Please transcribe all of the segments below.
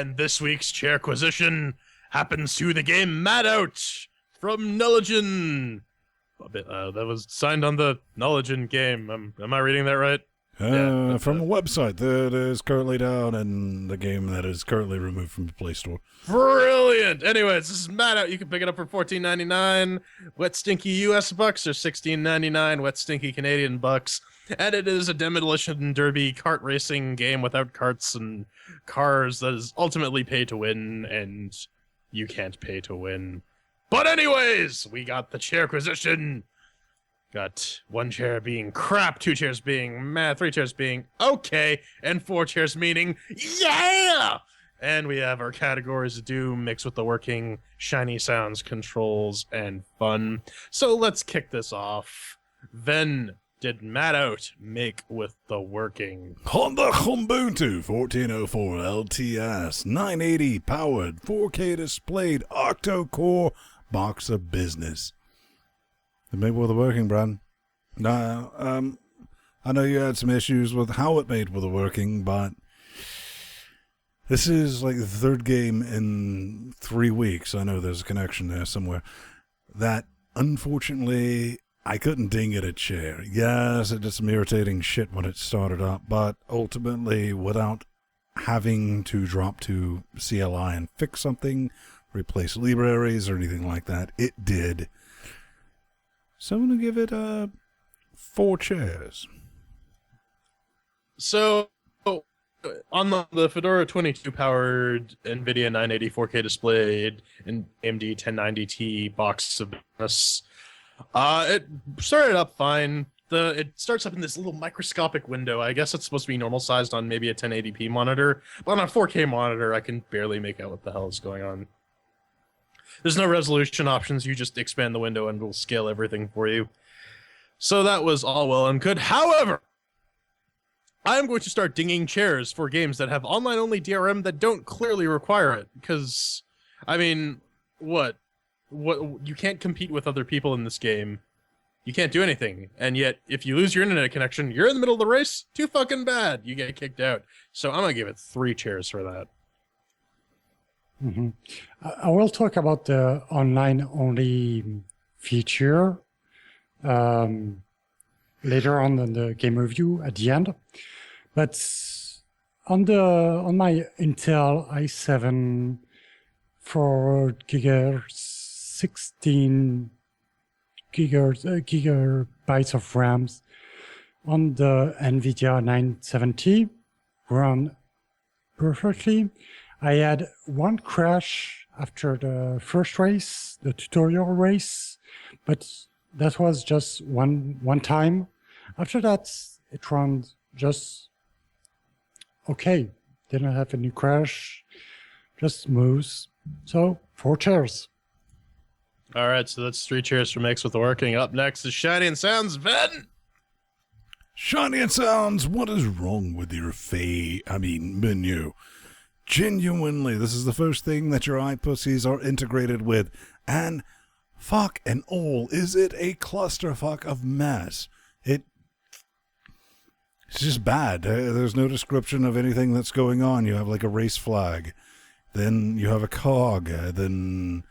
And this week's Chairquisition happens to the game MadOut from Nuligine. That was signed on the Nuligine game. Am I reading that right? From a website that is currently down and the game that is currently removed from the Play Store. Brilliant! Anyways, this is MadOut. You can pick it up for $14.99. Wet Stinky US bucks or $16.99. Wet Stinky Canadian bucks. And it is a demolition derby kart racing game without carts and cars that is ultimately pay to win, and you can't pay to win. But anyways, we got the Chairquisition. Got 1 chair being crap, 2 chairs being meh, 3 chairs being okay, and 4 chairs meaning yeah! And we have our categories to do, mixed with the working, shiny sounds, controls, and fun. So let's kick this off. Then did MadOut make with the working? Honda Ubuntu 1404 LTS 980 powered 4K displayed octo-core box of business. It made with the working, Brad. I know you had some issues with how it made with the working, but this is like the 3rd game in 3 weeks. I know there's a connection there somewhere. That, unfortunately, I couldn't ding it a chair. Yes, it did some irritating shit when it started up, but ultimately, without having to drop to CLI and fix something, replace libraries or anything like that, it did. So I'm going to give it 4 chairs. So, on the Fedora 22 powered NVIDIA 980 4K displayed and AMD 1090Ti box of business, it started up fine. It starts up in this little microscopic window. I guess it's supposed to be normal sized on maybe a 1080p monitor, but on a 4K monitor, I can barely make out what the hell is going on. There's no resolution options. You just expand the window and it'll scale everything for you. So that was all well and good. However, I'm going to start dinging chairs for games that have online-only DRM that don't clearly require it. Because, I mean, what? You can't compete with other people in this game. You can't do anything. And yet, if you lose your internet connection, you're in the middle of the race, too fucking bad. You get kicked out. So I'm going to give it 3 chairs for that. Mm-hmm. I will talk about the online-only feature later on in the game review at the end. But on my Intel i7 4 gigahertz 16 gigabytes of RAMs on the NVIDIA 970 run perfectly. I had 1 crash after the first race, the tutorial race, but that was just one time. After that, it ran just okay. Didn't have any crash, just smooth. So 4 chairs. All right, so that's 3 chairs for Mix with the Working. Up next is Shiny and Sounds, Ben. Shiny and Sounds, what is wrong with your menu? Genuinely, this is the first thing that your eyepussies are integrated with, and fuck and all, is it a clusterfuck of mess? It's just bad. There's no description of anything that's going on. You have like a race flag, then you have a cog, then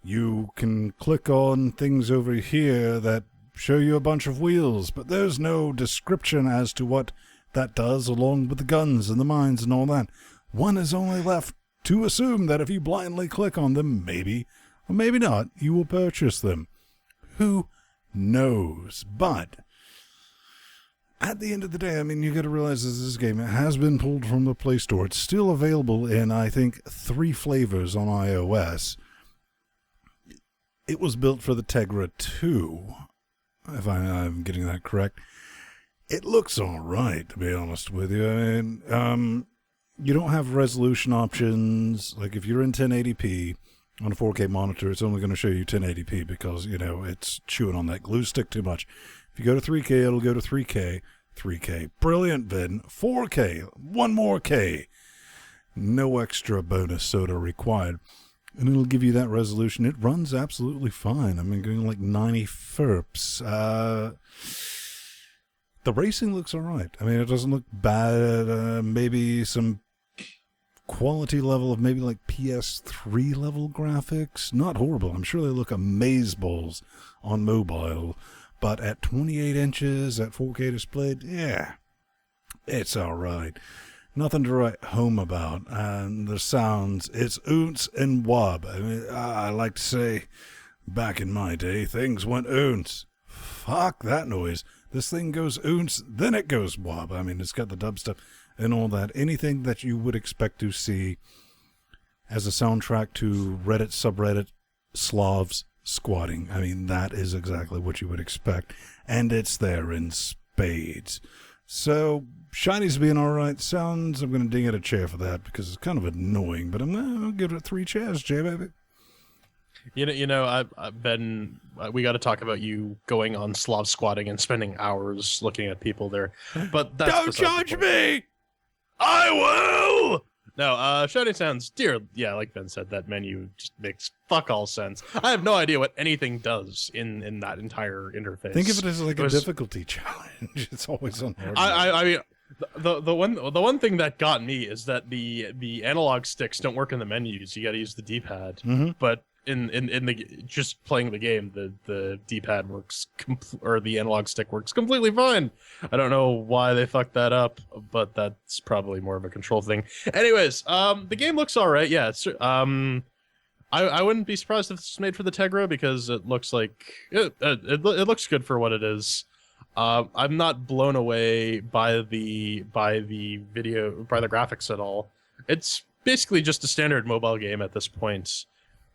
you can click on things over here that show you a bunch of wheels, but there's no description as to what that does, along with the guns and the mines and all that. One is only left to assume that if you blindly click on them, maybe, or maybe not, you will purchase them. Who knows? But at the end of the day, I mean, you got to realize this game has been pulled from the Play Store. It's still available in, I think, 3 flavors on iOS. It was built for the Tegra 2, if I'm getting that correct. It looks all right, to be honest with you. I mean, you don't have resolution options. Like, if you're in 1080p on a 4K monitor, it's only going to show you 1080p because, you know, it's chewing on that glue stick too much. If you go to 3K, it'll go to 3K. 3K. Brilliant, then. 4K. 1 more K. No extra bonus soda required. And it'll give you that resolution. It runs absolutely fine. I mean, going like 90 FERPs. The racing looks all right. I mean, it doesn't look bad. Maybe some quality level of maybe like PS3 level graphics. Not horrible. I'm sure they look amazeballs on mobile. But at 28 inches, at 4K displayed, yeah, it's alright. Nothing to write home about. And the sounds, it's oonce and wob. I mean, I like to say, back in my day, things went oonce. Fuck that noise. This thing goes oonce, then it goes wob. I mean, it's got the dubstep and all that. Anything that you would expect to see as a soundtrack to Reddit subreddit Slavs squatting. I mean, that is exactly what you would expect. And it's there in spades. So, Shiny's being alright. Sounds, I'm going to ding it a chair for that because it's kind of annoying. But I'm going to give it 3 chairs, J-Baby. I've been. We got to talk about you going on Slav squatting and spending hours looking at people there. But that's Don't judge me! I will. No, Shiny Sounds, yeah, like Ben said, that menu just makes fuck all sense. I have no idea what anything does in that entire interface. Think of it as like a difficulty challenge. It's always on hard. I mean, the one thing that got me is that the analog sticks don't work in the menus. You got to use the D-pad. Mm-hmm. But in the just playing the game, the D-pad works or the analog stick works completely fine. I don't know why they fucked that up, but that's probably more of a control thing. Anyways, the game looks all right. Yeah, it's, I wouldn't be surprised if this was made for the Tegra because it looks like it looks good for what it is. I'm not blown away by the graphics at all. It's basically just a standard mobile game at this point.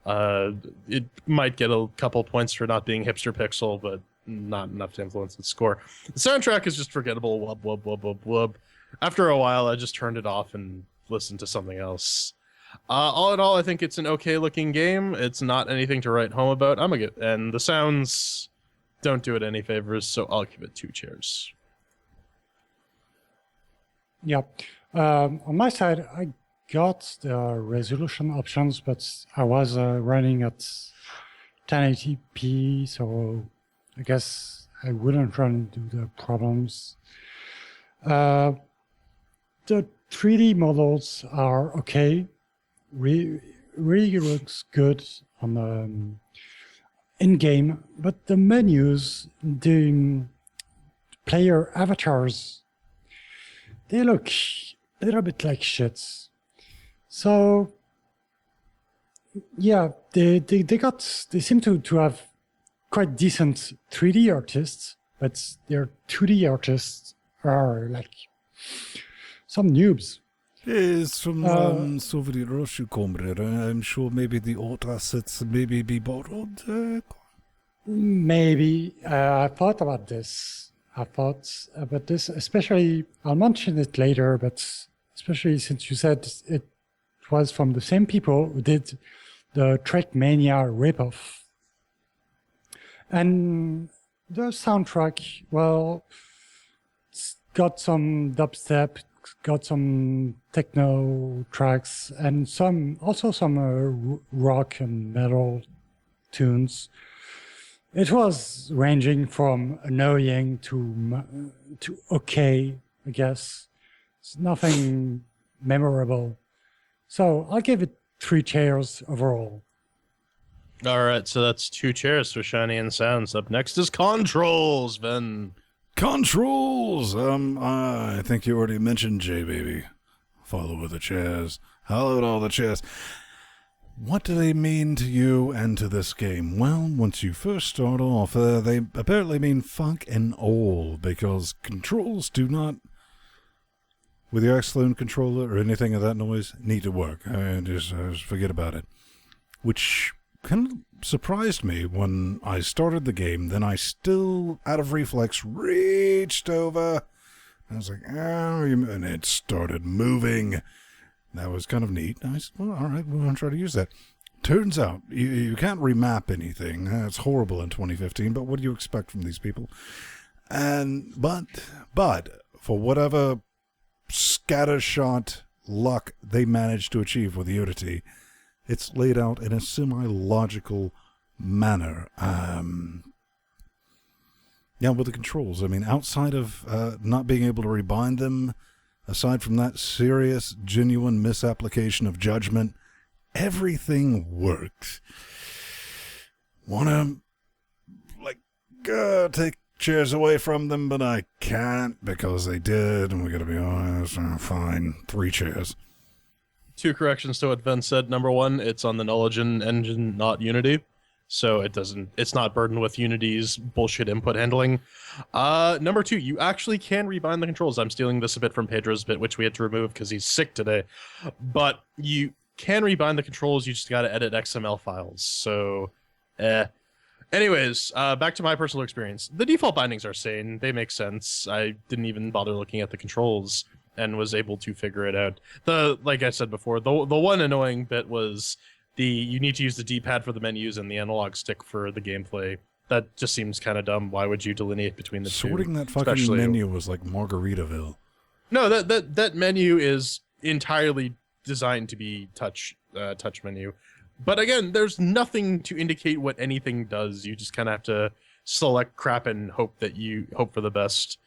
It might get a couple points for not being hipster pixel, but not enough to influence the score. The soundtrack is just forgettable. Wub wub wub wub wub. After a while, I just turned it off and listened to something else. All in all, I think it's an okay looking game. It's not anything to write home about. And the sounds don't do it any favors, so I'll give it 2 chairs. Yeah. On my side, I got the resolution options, but I was running at 1080p, so I guess I wouldn't run into the problems. The 3D models are okay. Really looks good on the in-game, but the menus, the player avatars, they look a little bit like shits. So, yeah, they seem to have quite decent 3D artists, but their 2D artists are like some noobs. It's from Soviet Russia, comrade. I'm sure maybe the old assets maybe be borrowed. Maybe. I thought about this. Especially, I'll mention it later, but especially since you said it was from the same people who did the Trackmania ripoff. And the soundtrack, well, it's got some dubstep, got some techno tracks, and some rock and metal tunes. It was ranging from annoying to okay, I guess. It's nothing memorable. So I'll give it 3 chairs overall. All right, so that's 2 chairs for Shiny and Sounds. Up next is Controls, Ben. Controls! I think you already mentioned J-Baby. Follow with the chairs. Hello to all the chairs. What do they mean to you and to this game? Well, once you first start off, they apparently mean fuck and all, because controls do not, with your X-Lone controller or anything of that noise, need to work. Just forget about it. Which kind of surprised me when I started the game. Then I still, out of reflex, reached over. I was like, oh, and it started moving. That was kind of neat. I said, well, all right, we're going to try to use that. Turns out, you can't remap anything. It's horrible in 2015, but what do you expect from these people? But for whatever scattershot luck they managed to achieve with Unity, it's laid out in a semi-logical manner. Yeah, with the controls. I mean, outside of not being able to rebind them, aside from that serious, genuine misapplication of judgment, everything worked. Wanna, take chairs away from them, but I can't because they did, and we gotta be honest. Fine, 3 chairs. 2 corrections to what Ben said. Number 1, it's on the Nuligine engine, not Unity. So it's not burdened with Unity's bullshit input handling. Number 2, you actually can rebind the controls. I'm stealing this a bit from Pedro's bit, which we had to remove because he's sick today. But you can rebind the controls, you just gotta edit XML files. So, Anyways, back to my personal experience. The default bindings are sane. They make sense. I didn't even bother looking at the controls and was able to figure it out. Like I said before, the one annoying bit was you need to use the D-pad for the menus and the analog stick for the gameplay. That just seems kind of dumb. Why would you delineate between the two? Sorting that fucking menu was like Margaritaville. No, that menu is entirely designed to be touch menu. But again, there's nothing to indicate what anything does. You just kind of have to select crap and hope for the best.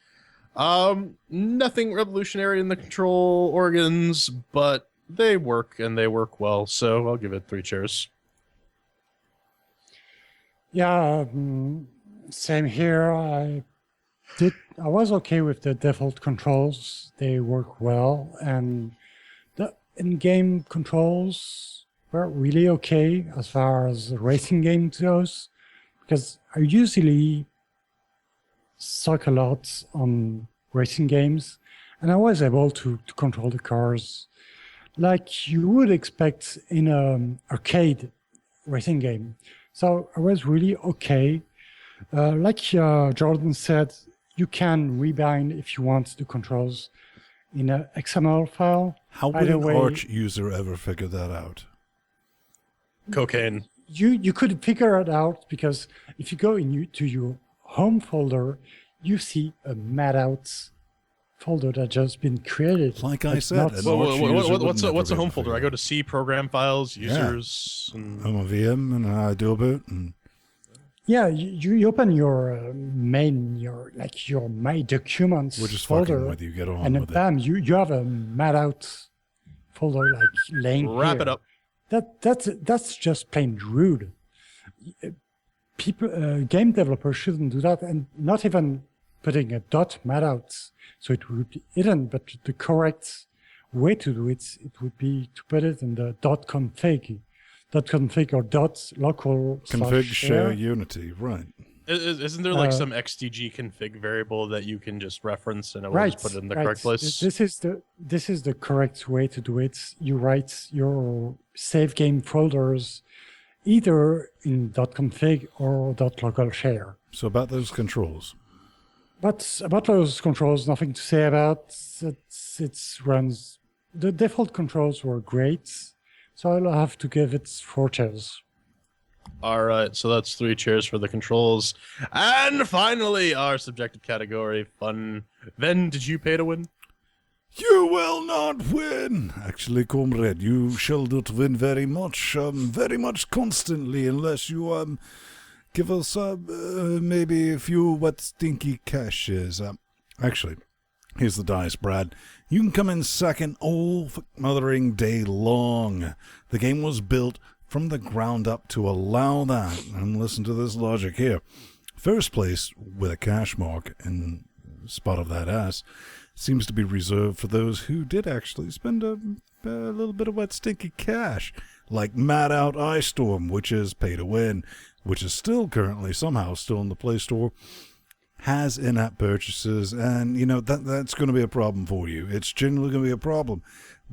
Nothing revolutionary in the control organs, but they work and they work well. So I'll give it 3 chairs. Yeah, same here. I was okay with the default controls. They work well, and the in-game controls were really okay as far as the racing game goes, because I usually suck a lot on racing games, and I was able to control the cars like you would expect in an arcade racing game. So I was really okay. Like Jordan said, you can rebind if you want the controls in an XML file. How would an Arch user ever figure that out? Cocaine. You could figure it out because if you go to your home folder, you see a MadOut folder that just been created. Like I said, what's a home folder? I go to C, program files, users, and I'm a VM and I do a boot. And yeah, you open your your My Documents we're just folder, fucking with you. Get on and with bam, you have a MadOut folder laying wrap here. it up. That's just plain rude. People, game developers shouldn't do that, and not even putting a .MadOut so it would be hidden. But the correct way to do it would be to put it in the .config or .local config share Unity, right? Isn't there like some XDG config variable that you can just reference and it will just put it in the correct place? This is the correct way to do it. You write your save game folders either in .config or .local share. So about those controls. But about those controls, nothing to say about. It runs. The default controls were great, so I'll have to give it 4 chairs. All right, so that's 3 chairs for the controls. And finally, our subjective category, fun. Ven, did you pay to win? You will not win. Actually, comrade, you shall not win very much constantly, unless you give us maybe a few what stinky cashes. Actually, here's the dice, Brad. You can come in second all mothering day long. The game was built from the ground up to allow that. And listen to this logic here. First place with a cash mark in spot of that ass seems to be reserved for those who did actually spend a little bit of wet stinky cash, like MadOut Ice Storm, which is pay to win, which is still currently somehow still in the Play Store, has in-app purchases, and you know that's going to be a problem for you. It's generally going to be a problem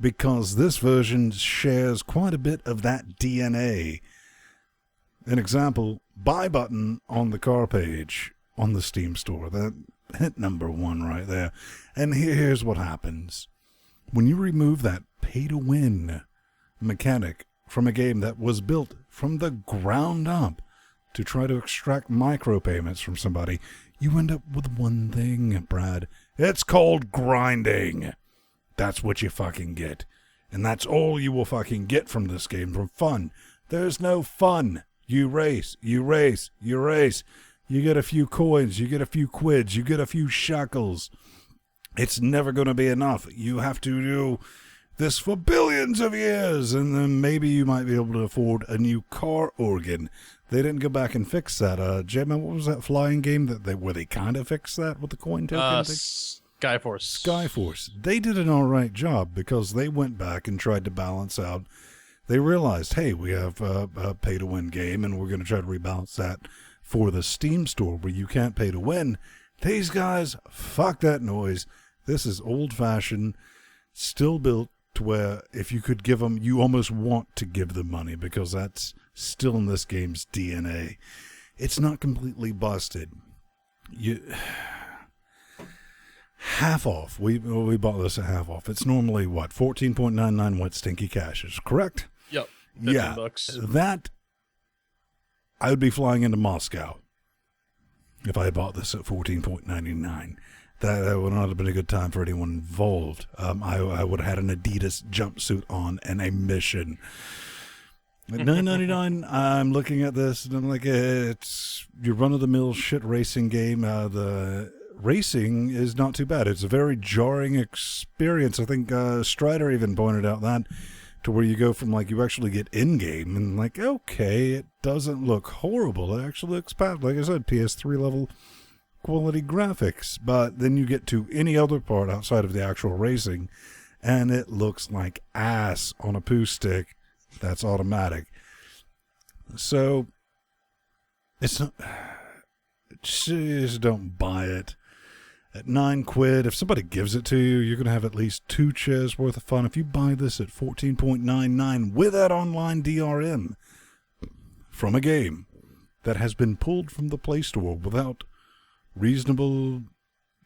because this version shares quite a bit of that DNA. An example, buy button on the car page on the Steam store. That hit number 1 right there. And here's what happens. When you remove that pay-to-win mechanic from a game that was built from the ground up to try to extract micropayments from somebody, you end up with one thing, Brad. It's called grinding. That's what you fucking get. And that's all you will fucking get from this game, from fun. There's no fun. You race, you race, you race. You get a few coins, you get a few quids, you get a few shackles. It's never going to be enough. You have to do this for billions of years, and then maybe you might be able to afford a new car organ. They didn't go back and fix that. J-Man, what was that flying game where they kind of fixed that with the coin token thing? Skyforce. Skyforce. They did an all right job because they went back and tried to balance out. They realized, hey, we have a pay-to-win game, and we're going to try to rebalance that for the Steam store where you can't pay to win. These guys, fuck that noise. This is old-fashioned, still built to where if you could give them, you almost want to give them money because that's still in this game's DNA. It's not completely busted. Half off. We bought this at half off. It's normally, what, 14.99 wet stinky cashes, correct? Yep. $15. That, I would be flying into Moscow if I had bought this at 14.99. That would not have been a good time for anyone involved. I would have had an Adidas jumpsuit on and a mission. At $9.99, I'm looking at this and I'm like, it's your run-of-the-mill shit racing game. The racing is not too bad. It's a very jarring experience. I think Strider even pointed out that to where you go from like you actually get in-game and like, okay, it doesn't look horrible. It actually looks bad. Like I said, PS3 level quality graphics, but then you get to any other part outside of the actual racing and it looks like ass on a poo stick that's automatic. So it's not, just don't buy it at £9. If somebody gives it to you, you're gonna have at least 2 chairs worth of fun. If you buy this at 14.99 with that online DRM from a game that has been pulled from the Play Store without reasonable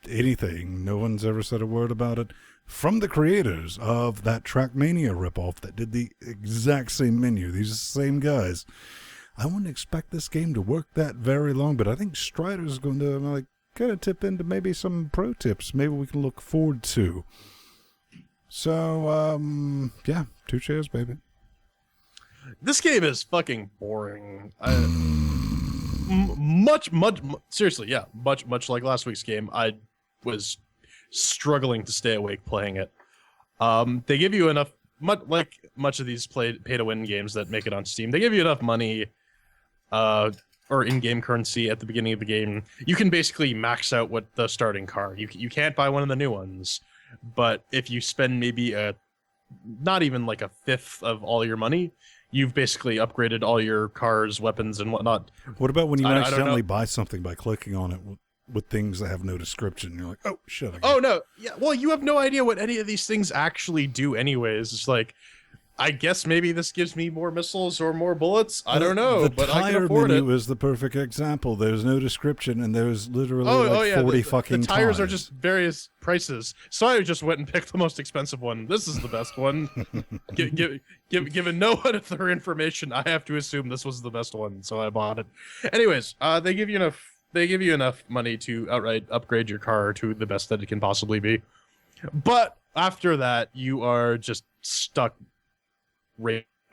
anything, no one's ever said a word about it, from the creators of that Trackmania ripoff that did the exact same menu, these are the same guys. I wouldn't expect this game to work that very long, but I think Strider's going to like kind of tip into maybe some pro tips maybe we can look forward to. So yeah, 2 chairs, baby. This game is fucking boring. Seriously, yeah, much like last week's game, I was struggling to stay awake playing it. They give you enough, much of these pay-to-win games that make it on Steam, they give you enough money, or in-game currency at the beginning of the game. You can basically max out what the starting car. You can't buy one of the new ones, but if you spend maybe not even like a fifth of all your money, you've basically upgraded all your cars, weapons, and whatnot. What about when you accidentally buy something by clicking on it with things that have no description? You're like, oh, shit. Oh, no. Yeah, well, you have no idea what any of these things actually do anyways. It's like, I guess maybe this gives me more missiles or more bullets. I don't know, but I can afford it. The tire menu is the perfect example. There's no description, and there's literally 40 fucking the tires tires. are just various prices. So I just went and picked the most expensive one. This is the best one. Given no other information, I have to assume this was the best one, so I bought it. Anyways, they give you enough money to outright upgrade your car to the best that it can possibly be. But after that, you are just stuck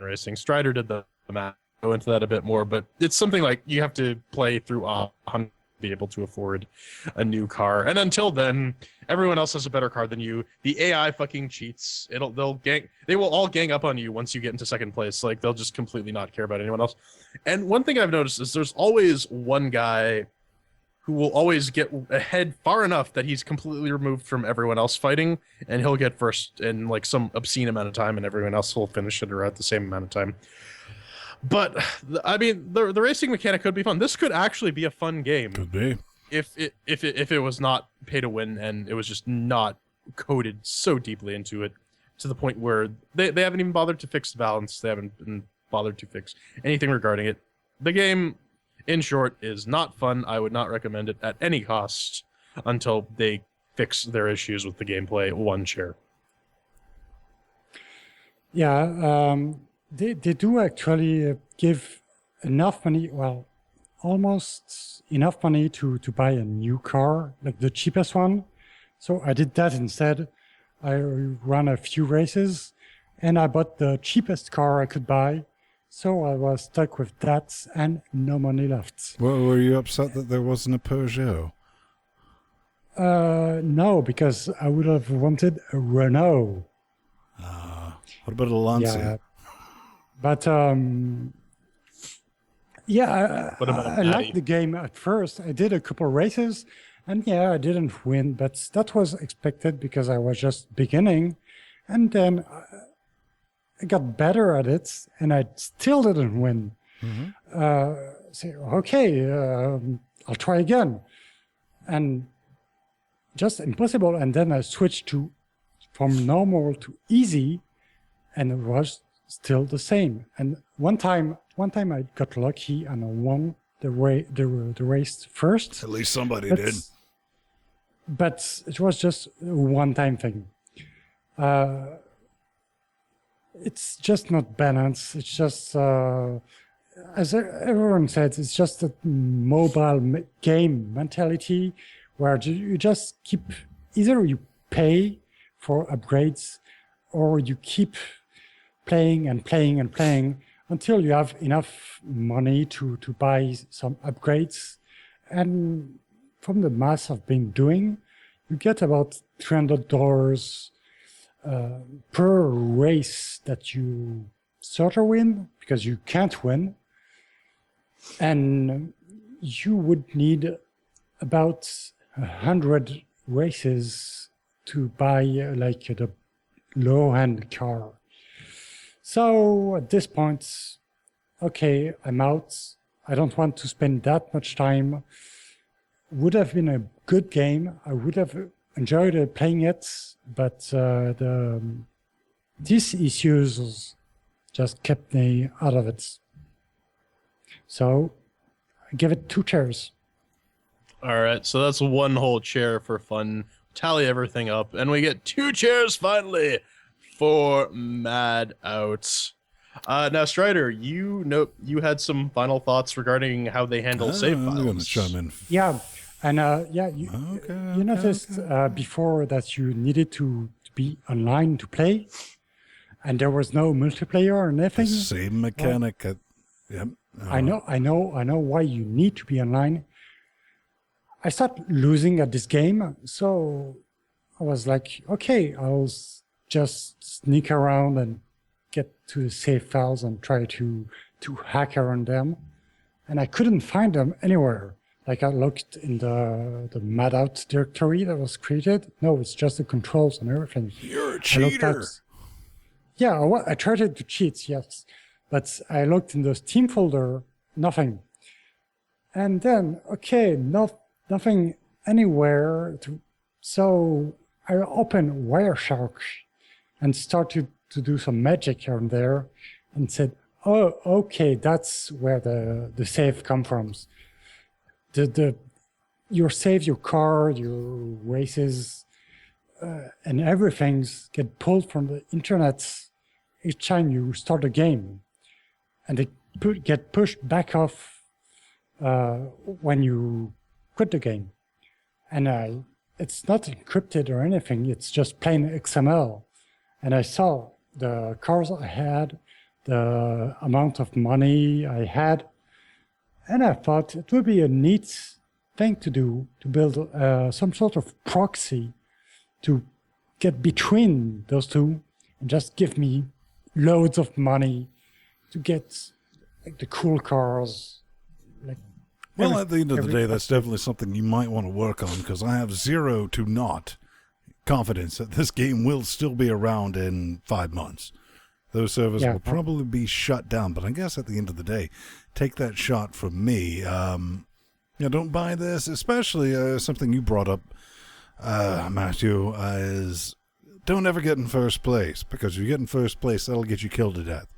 racing. Strider did the math. Go into that a bit more, but it's something like you have to play through to be able to afford a new car. And until then, everyone else has a better car than you. The AI fucking cheats. They will all gang up on you once you get into second place. Like, they'll just completely not care about anyone else. And one thing I've noticed is there's always one guy who will always get ahead far enough that he's completely removed from everyone else fighting, and he'll get first in like some obscene amount of time, and everyone else will finish it around the same amount of time. But I mean, the racing mechanic could be fun. This could actually be a fun game. Could be. If it was not pay to win and it was just not coded so deeply into it to the point where they haven't even bothered to fix the balance. They haven't been bothered to fix anything regarding it. The game, in short, is not fun. I would not recommend it at any cost until they fix their issues with the gameplay. 1 chair. Yeah, they do actually give enough money, well, almost enough money to buy a new car, like the cheapest one. So I did that instead. I ran a few races and I bought the cheapest car I could buy. So I was stuck with that and no money left. Well, were you upset that there wasn't a Peugeot? No, because I would have wanted a Renault. What about a Lancia? Yeah, but yeah, What about a I Patty? liked the game at first. I did a couple races, and yeah, I didn't win, but that was expected because I was just beginning, and then I got better at it, and I still didn't win. So okay, I'll try again, and just impossible. And then I switched from normal to easy, and it was still the same. And one time I got lucky and I won the race first. At least somebody But, did. but it was just a one-time thing. It's just not balanced. It's just, as everyone said, it's just a mobile game mentality where you just keep, either you pay for upgrades or you keep playing and playing and playing until you have enough money to buy some upgrades. And from the math I've been doing, you get about $300 per race that you sort of win, because you can't win. And you would need about 100 races to buy like the low-end car. So at this point, okay, I'm out. I don't want to spend that much time. Would have been a good game. I would have enjoyed playing it, but these issues just kept me out of it. So I give it 2 chairs. All right, so that's one whole chair for fun. Tally everything up, and we get 2 chairs finally for MadOut. Now, Strider, you had some final thoughts regarding how they handle save files. I'm going to chime in. Yeah, and you noticed before that you needed to be online to play, and there was no multiplayer or anything. The same mechanic. Yep. I know why you need to be online. I started losing at this game, so I was like, okay, I'll just sneak around and get to the save files and try to hack around them. And I couldn't find them anywhere. Like I looked in the MadOut directory that was created. No, it's just the controls and everything. You're a cheater. I tried to cheat, yes. But I looked in the Steam folder, nothing. And then, okay, nothing anywhere. So I opened Wireshark and started to do some magic here and there and said, oh, okay, that's where the save comes from. Your save, your car, your races, and everything's get pulled from the internet each time you start a game. And they get pushed back off when you quit the game. And it's not encrypted or anything, it's just plain XML. And I saw the cars I had, the amount of money I had, and I thought it would be a neat thing to do, to build some sort of proxy to get between those two and just give me loads of money to get like the cool cars. Well, at the end of the day, that's definitely something you might want to work on, because I have 0 to not confidence that this game will still be around in 5 months. Those servers will probably be shut down, but I guess at the end of the day, take that shot from me. Don't buy this, especially something you brought up, Matthew, is don't ever get in first place, because if you get in first place, that'll get you killed to death.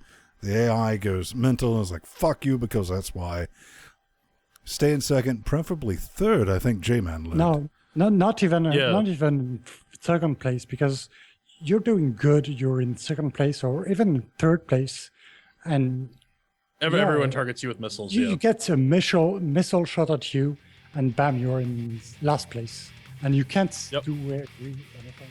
The AI goes mental and is like, fuck you, because that's why. Stay in second, preferably third, I think J-Man learned. No, not even second place, because you're doing good, you're in second place or even third place, and everyone targets you with missiles. You get a missile shot at you, and bam, you're in last place, and you can't do anything.